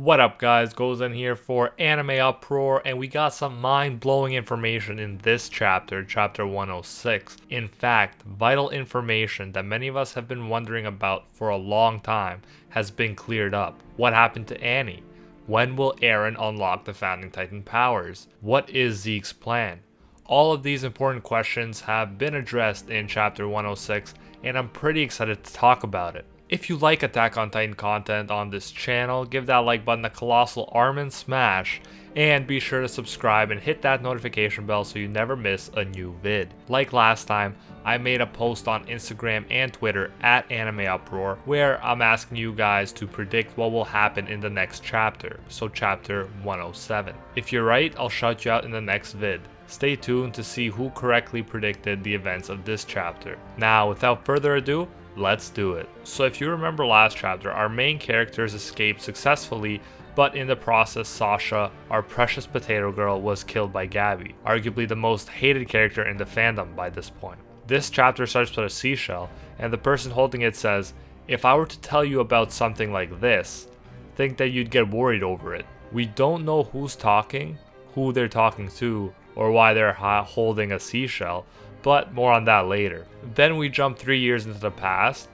What up guys, goes in here for AnimeUproar, and we got some mind-blowing information in this chapter, chapter 106. In fact, vital information that many of us have been wondering about for a long time has been cleared up. What happened to Annie? When will Eren unlock the Founding Titan powers? What is Zeke's plan? All of these important questions have been addressed in chapter 106, and I'm pretty excited to talk about it. If you like Attack on Titan content on this channel, give that like button a colossal arm and smash, and be sure to subscribe and hit that notification bell so you never miss a new vid. Like last time, I made a post on Instagram and Twitter at AnimeUproar where I'm asking you guys to predict what will happen in the next chapter, so chapter 107. If you're right, I'll shout you out in the next vid. Stay tuned to see who correctly predicted the events of this chapter. Now, without further ado, let's do it. So if you remember last chapter, our main characters escaped successfully, but in the process Sasha, our precious potato girl, was killed by Gabby, arguably the most hated character in the fandom by this point. This chapter starts with a seashell, and the person holding it says, "If I were to tell you about something like this, think that you'd get worried over it." We don't know who's talking, who they're talking to, or why they're holding a seashell, but more on that later. Then we jump 3 years into the past.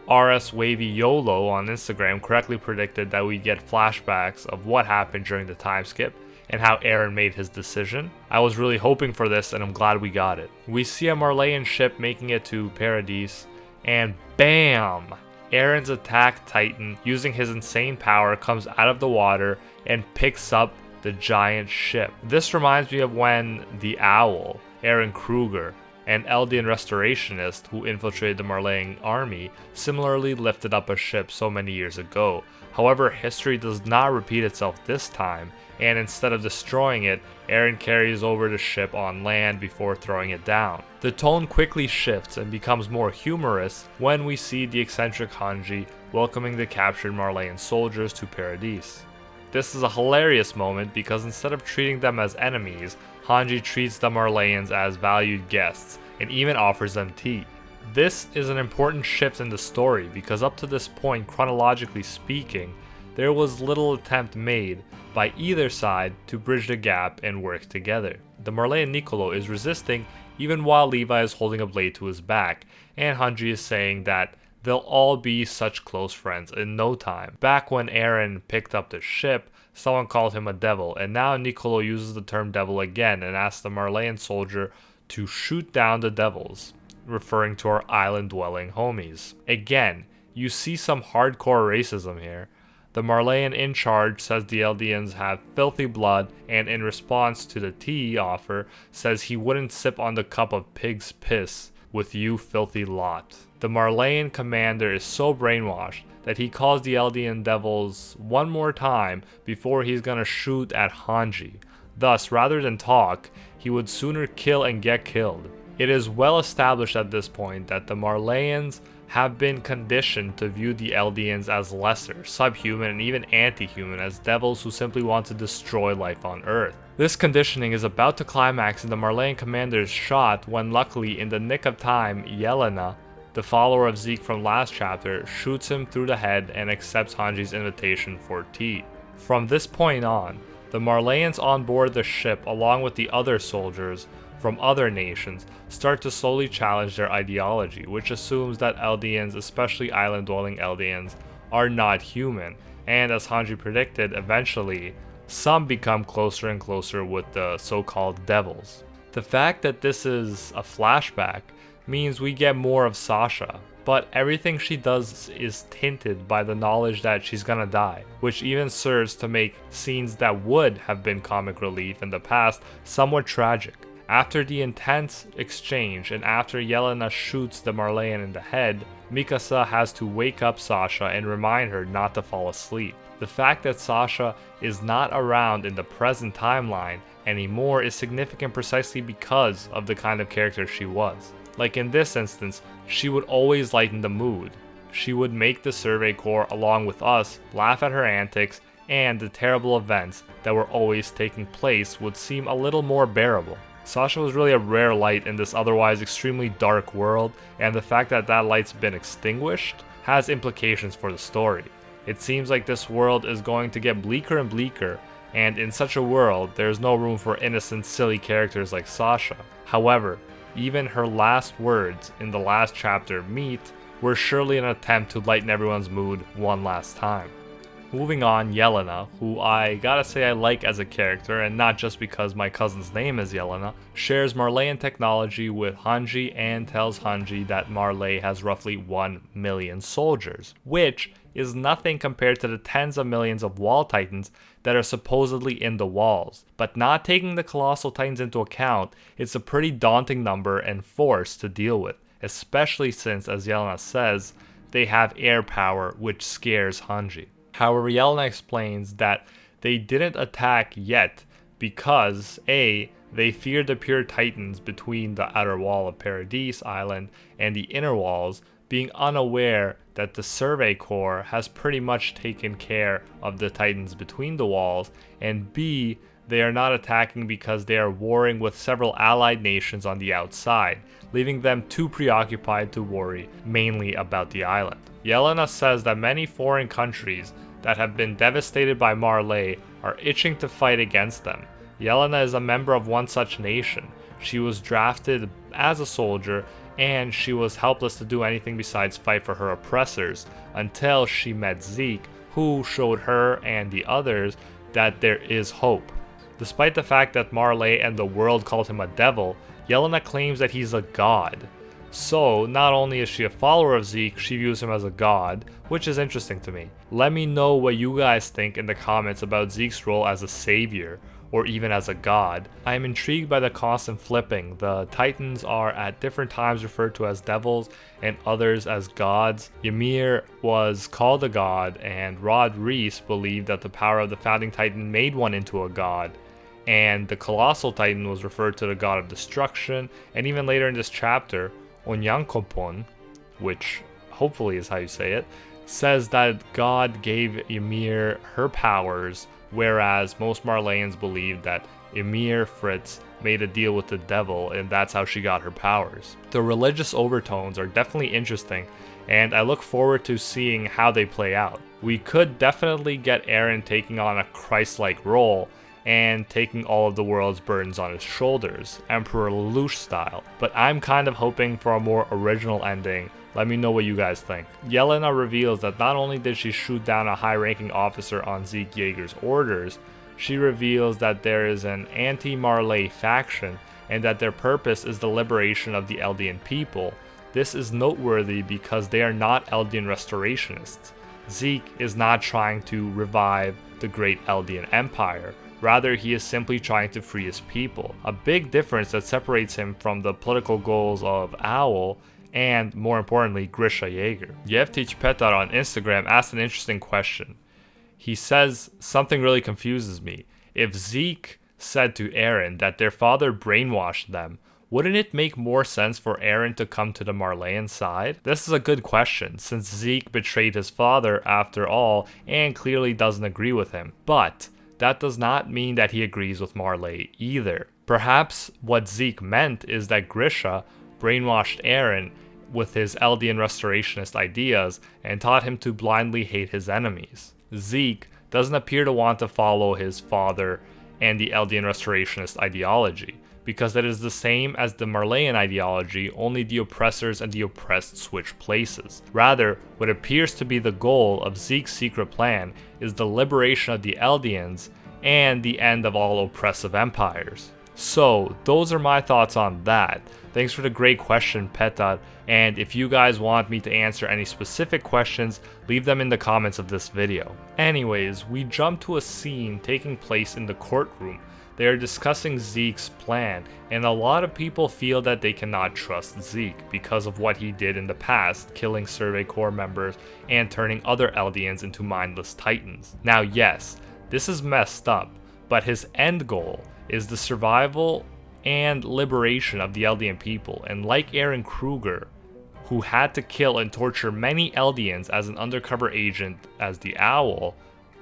RS Wavy YOLO on Instagram correctly predicted that we'd get flashbacks of what happened during the time skip and how Eren made his decision. I was really hoping for this, and I'm glad we got it. We see a Marleyan ship making it to Paradis, and BAM! Eren's attack titan, using his insane power, comes out of the water and picks up the giant ship. This reminds me of when the Owl, Eren Kruger, an Eldian restorationist who infiltrated the Marleyan army, similarly lifted up a ship so many years ago. However, history does not repeat itself this time, and instead of destroying it, Eren carries over the ship on land before throwing it down. The tone quickly shifts and becomes more humorous when we see the eccentric Hanji welcoming the captured Marleyan soldiers to Paradis. This is a hilarious moment because instead of treating them as enemies, Hanji treats the Marleyans as valued guests and even offers them tea. This is an important shift in the story because up to this point, chronologically speaking, there was little attempt made by either side to bridge the gap and work together. The Marleyan Niccolo is resisting even while Levi is holding a blade to his back, and Hanji is saying that they'll all be such close friends in no time. Back when Eren picked up the ship, someone called him a devil, and now Niccolo uses the term devil again and asks the Marleyan soldier to shoot down the devils, referring to our island-dwelling homies. Again, you see some hardcore racism here. The Marleyan in charge says the Eldians have filthy blood, and in response to the tea offer, says he wouldn't sip on the cup of pig's piss with you filthy lot. The Marleyan commander is so brainwashed that he calls the Eldian devils one more time before he's gonna shoot at Hanji. Thus, rather than talk, he would sooner kill and get killed. It is well established at this point that the Marleyans have been conditioned to view the Eldians as lesser, subhuman, and even anti-human, as devils who simply want to destroy life on Earth. This conditioning is about to climax in the Marleyan commander's shot when, luckily in the nick of time, Yelena, the follower of Zeke from last chapter, shoots him through the head and accepts Hanji's invitation for tea. From this point on, the Marleyans on board the ship, along with the other soldiers from other nations, start to slowly challenge their ideology, which assumes that Eldians, especially island-dwelling Eldians, are not human, and as Hanji predicted, eventually, some become closer and closer with the so-called devils. The fact that this is a flashback means we get more of Sasha, but everything she does is tinted by the knowledge that she's gonna die, which even serves to make scenes that would have been comic relief in the past somewhat tragic. After the intense exchange and after Yelena shoots the Marleyan in the head, Mikasa has to wake up Sasha and remind her not to fall asleep. The fact that Sasha is not around in the present timeline anymore is significant precisely because of the kind of character she was. Like in this instance, she would always lighten the mood. She would make the Survey Corps, along with us, laugh at her antics, and the terrible events that were always taking place would seem a little more bearable. Sasha was really a rare light in this otherwise extremely dark world, and the fact that that light's been extinguished has implications for the story. It seems like this world is going to get bleaker and bleaker, and in such a world, there's no room for innocent, silly characters like Sasha. However, even her last words in the last chapter, Meet, were surely an attempt to lighten everyone's mood one last time. Moving on, Yelena, who I gotta say I like as a character, and not just because my cousin's name is Yelena, shares Marleyan technology with Hanji and tells Hanji that Marley has roughly 1 million soldiers, which is nothing compared to the tens of millions of wall titans that are supposedly in the walls. But not taking the colossal titans into account, it's a pretty daunting number and force to deal with, especially since, as Yelena says, they have air power, which scares Hanji. However, Yelena explains that they didn't attack yet because A, they feared the pure titans between the outer wall of Paradis Island and the inner walls, being unaware that the Survey Corps has pretty much taken care of the titans between the walls, and B, they are not attacking because they are warring with several allied nations on the outside, leaving them too preoccupied to worry mainly about the island. Yelena says that many foreign countries that have been devastated by Marley are itching to fight against them. Yelena is a member of one such nation. She was drafted as a soldier, and she was helpless to do anything besides fight for her oppressors until she met Zeke, who showed her and the others that there is hope. Despite the fact that Marley and the world called him a devil, Yelena claims that he's a god. So, not only is she a follower of Zeke, she views him as a god, which is interesting to me. Let me know what you guys think in the comments about Zeke's role as a savior, or even as a god. I am intrigued by the constant flipping. The Titans are at different times referred to as devils, and others as gods. Ymir was called a god, and Rod Reese believed that the power of the founding Titan made one into a god. And the Colossal Titan was referred to the god of destruction, and even later in this chapter, Onyankopon, which hopefully is how you say it, says that God gave Ymir her powers, whereas most Marleyans believe that Ymir Fritz made a deal with the devil and that's how she got her powers. The religious overtones are definitely interesting, and I look forward to seeing how they play out. We could definitely get Eren taking on a Christ-like role, and taking all of the world's burdens on his shoulders, Emperor Lelouch style. But I'm kind of hoping for a more original ending. Let me know what you guys think. Yelena reveals that not only did she shoot down a high-ranking officer on Zeke Yeager's orders, she reveals that there is an anti-Marley faction and that their purpose is the liberation of the Eldian people. This is noteworthy because they are not Eldian restorationists. Zeke is not trying to revive the great Eldian Empire. Rather, he is simply trying to free his people. A big difference that separates him from the political goals of Owl and, more importantly, Grisha Yeager. Yevtich Petar on Instagram asked an interesting question. He says, something really confuses me. If Zeke said to Eren that their father brainwashed them, wouldn't it make more sense for Eren to come to the Marleyan side? This is a good question, since Zeke betrayed his father after all and clearly doesn't agree with him. But that does not mean that he agrees with Marley either. Perhaps what Zeke meant is that Grisha brainwashed Eren with his Eldian restorationist ideas and taught him to blindly hate his enemies. Zeke doesn't appear to want to follow his father and the Eldian restorationist ideology, because it is the same as the Marleyan ideology, only the oppressors and the oppressed switch places. Rather, what appears to be the goal of Zeke's secret plan is the liberation of the Eldians and the end of all oppressive empires. So, those are my thoughts on that. Thanks for the great question, Petar, and if you guys want me to answer any specific questions, leave them in the comments of this video. Anyways, we jump to a scene taking place in the courtroom. They are discussing Zeke's plan, and a lot of people feel that they cannot trust Zeke because of what he did in the past, killing Survey Corps members and turning other Eldians into mindless titans. Now yes, this is messed up, but his end goal is the survival and liberation of the Eldian people, and like Eren Kruger, who had to kill and torture many Eldians as an undercover agent as the Owl,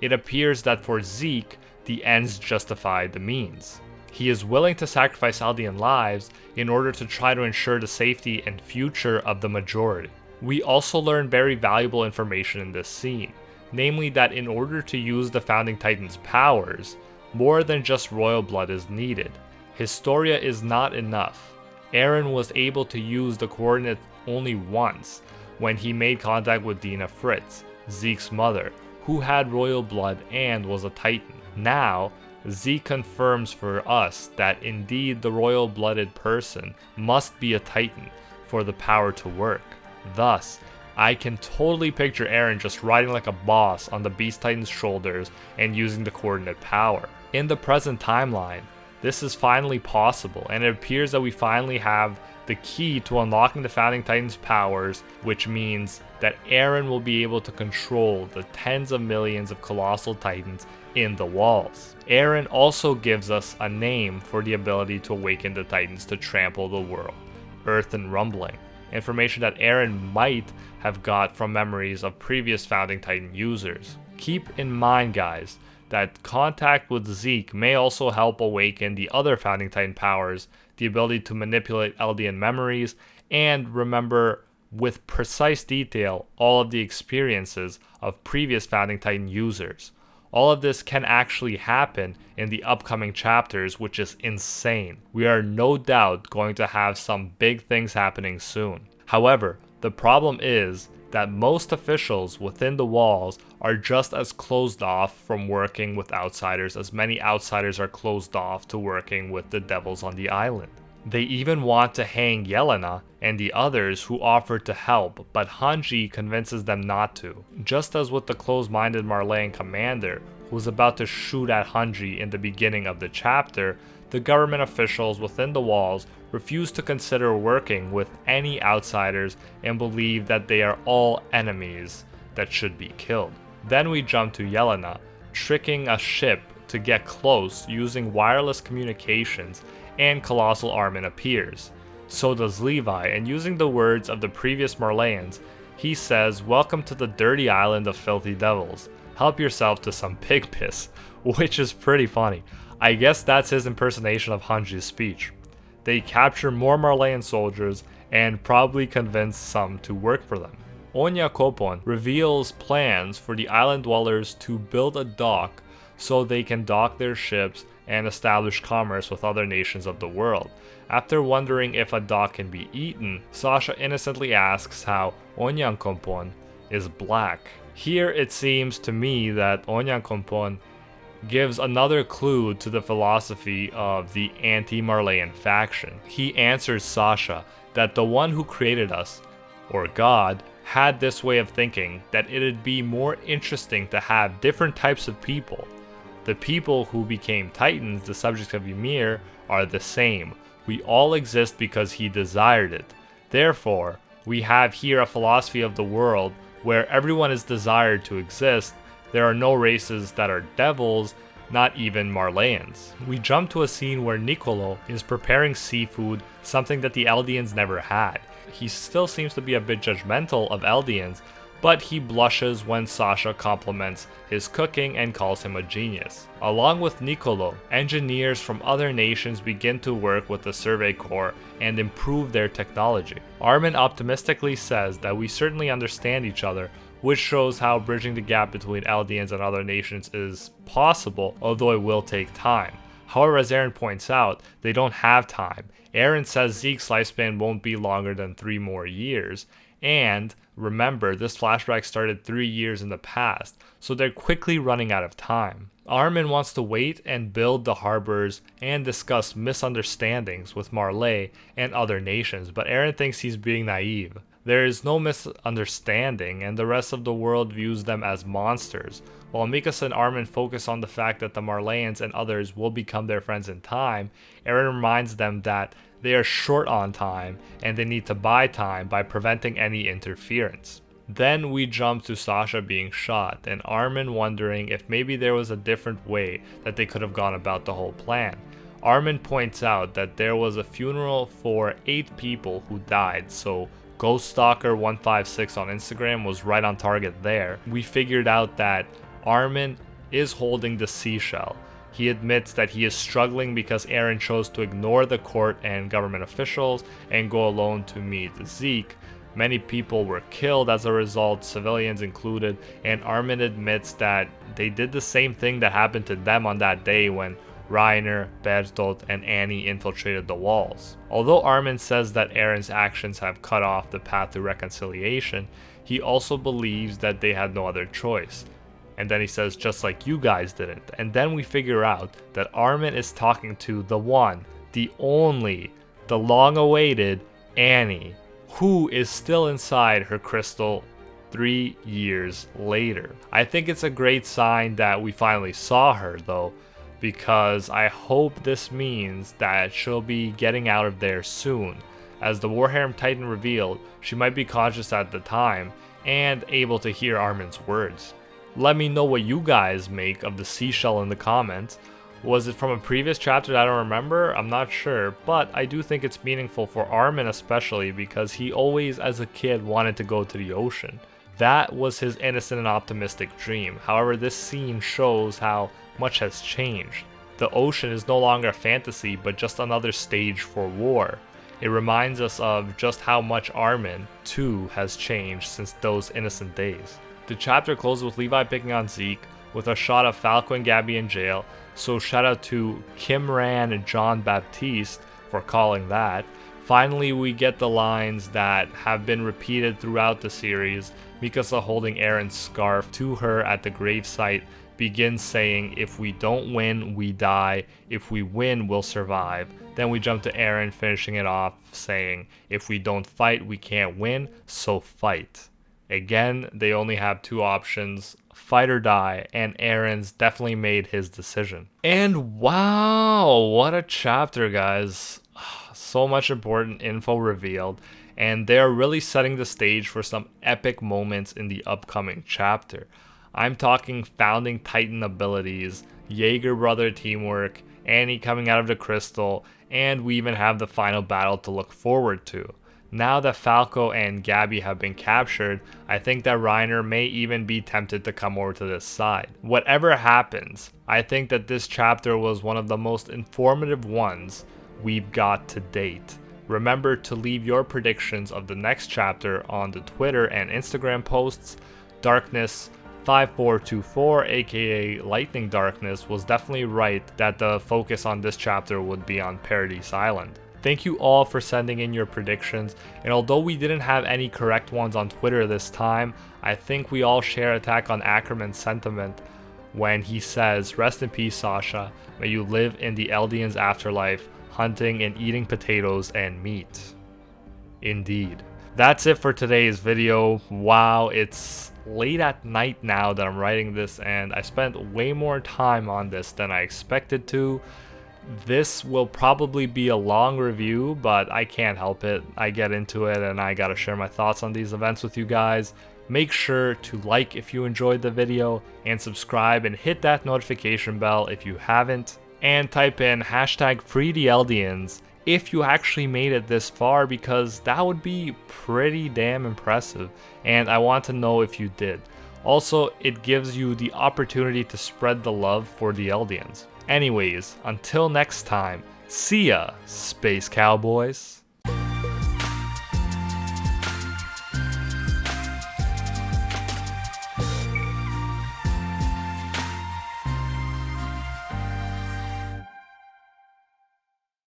it appears that for Zeke, the ends justify the means. He is willing to sacrifice Eldian lives in order to try to ensure the safety and future of the majority. We also learn very valuable information in this scene. namely that in order to use the Founding Titan's powers, more than just royal blood is needed. Historia is not enough. Eren was able to use the coordinates only once, when he made contact with Dina Fritz, Zeke's mother, who had royal blood and was a Titan. Now, Zeke confirms for us that indeed the royal-blooded person must be a Titan for the power to work. Thus, I can totally picture Eren just riding like a boss on the Beast Titan's shoulders and using the coordinate power. In the present timeline, this is finally possible, and it appears that we finally have the key to unlocking the Founding Titan's powers, which means that Eren will be able to control the tens of millions of colossal Titans in the walls. Eren also gives us a name for the ability to awaken the Titans to trample the world, Earth and Rumbling. Information that Eren might have got from memories of previous Founding Titan users. Keep in mind, guys, that contact with Zeke may also help awaken the other Founding Titan powers, the ability to manipulate Eldian memories, and remember with precise detail all of the experiences of previous Founding Titan users. All of this can actually happen in the upcoming chapters, which is insane. We are no doubt going to have some big things happening soon. However, the problem is that most officials within the walls are just as closed off from working with outsiders as many outsiders are closed off to working with the devils on the island. They even want to hang Yelena and the others who offered to help, but Hanji convinces them not to. Just as with the closed-minded Marleyan commander who was about to shoot at Hanji in the beginning of the chapter, the government officials within the walls refuse to consider working with any outsiders and believe that they are all enemies that should be killed. Then we jump to Yelena, tricking a ship to get close using wireless communications, and Colossal Armin appears. So does Levi, and using the words of the previous Marleyans, he says, "Welcome to the dirty island of filthy devils. Help yourself to some pig piss," which is pretty funny. I guess that's his impersonation of Hanji's speech. They capture more Marleyan soldiers and probably convince some to work for them. Onya Kopon reveals plans for the island dwellers to build a dock so they can dock their ships and establish commerce with other nations of the world. After wondering if a dock can be eaten, Sasha innocently asks how Onyankompon is black. Here it seems to me that Onyankompon gives another clue to the philosophy of the anti-Marleyan faction. He answers Sasha that the one who created us, or God, had this way of thinking that it'd be more interesting to have different types of people. The people who became Titans, the subjects of Ymir, are the same. We all exist because he desired it. Therefore, we have here a philosophy of the world where everyone is desired to exist. There are no races that are devils, not even Marleyans. We jump to a scene where Niccolo is preparing seafood, something that the Eldians never had. He still seems to be a bit judgmental of Eldians, but he blushes when Sasha compliments his cooking and calls him a genius. Along with Niccolo, engineers from other nations begin to work with the Survey Corps and improve their technology. Armin optimistically says that we certainly understand each other, which shows how bridging the gap between Eldians and other nations is possible, although it will take time. However, as Eren points out, they don't have time. Eren says Zeke's lifespan won't be longer than 3 more years, and remember, this flashback started 3 years in the past, so they're quickly running out of time. Armin wants to wait and build the harbors and discuss misunderstandings with Marley and other nations, but Eren thinks he's being naive. There is no misunderstanding, and the rest of the world views them as monsters. While Mikasa and Armin focus on the fact that the Marleyans and others will become their friends in time, Eren reminds them that they are short on time and they need to buy time by preventing any interference. Then we jump to Sasha being shot and Armin wondering if maybe there was a different way that they could have gone about the whole plan. Armin points out that there was a funeral for 8 people who died, so GhostStalker156 on Instagram was right on target there. We figured out that Armin is holding the seashell. He admits that he is struggling because Eren chose to ignore the court and government officials and go alone to meet Zeke, Many people were killed as a result, civilians included, and Armin admits that they did the same thing that happened to them on that day when Reiner, Bertolt, and Annie infiltrated the walls. Although Armin says that Eren's actions have cut off the path to reconciliation, he also believes that they had no other choice. And then he says, just like you guys didn't. And then we figure out that Armin is talking to the one, the only, the long-awaited Annie, who is still inside her crystal 3 years later. I think it's a great sign that we finally saw her though, because I hope this means that she'll be getting out of there soon. As the War Harem Titan revealed, she might be conscious at the time and able to hear Armin's words. Let me know what you guys make of the seashell in the comments. Was it from a previous chapter that I don't remember? I'm not sure, but I do think it's meaningful for Armin especially because he always as a kid wanted to go to the ocean. That was his innocent and optimistic dream. However, this scene shows how much has changed. The ocean is no longer a fantasy, but just another stage for war. It reminds us of just how much Armin, too, has changed since those innocent days. The chapter closes with Levi picking on Zeke, with a shot of Falco and Gabby in jail, so shout out to Kimran and John Baptiste for calling that. Finally, we get the lines that have been repeated throughout the series. Mikasa holding Eren's scarf to her at the gravesite begins saying, if we don't win, we die. If we win, we'll survive. Then we jump to Eren finishing it off saying, if we don't fight, we can't win, so fight. Again, they only have two options, fight or die, and Eren's definitely made his decision. And wow, what a chapter, guys. So much important info revealed, and they're really setting the stage for some epic moments in the upcoming chapter. I'm talking founding Titan abilities, Yeager brother teamwork, Annie coming out of the crystal, and we even have the final battle to look forward to. Now that Falco and Gabby have been captured, I think that Reiner may even be tempted to come over to this side. Whatever happens, I think that this chapter was one of the most informative ones we've got to date. Remember to leave your predictions of the next chapter on the Twitter and Instagram posts. Darkness5424 aka Lightning Darkness was definitely right that the focus on this chapter would be on Paradis Island. Thank you all for sending in your predictions, and although we didn't have any correct ones on Twitter this time, I think we all share Attack on Ackerman's sentiment when he says, rest in peace Sasha, may you live in the Eldian's afterlife, hunting and eating potatoes and meat. Indeed. That's it for today's video. Wow, it's late at night now that I'm writing this, and I spent way more time on this than I expected to. This will probably be a long review, but I can't help it. I get into it and I gotta share my thoughts on these events with you guys. Make sure to like if you enjoyed the video, and subscribe and hit that notification bell if you haven't. And type in #FreeTheEldians if you actually made it this far, because that would be pretty damn impressive. And I want to know if you did. Also, it gives you the opportunity to spread the love for the Eldians. Anyways, until next time, see ya, Space Cowboys.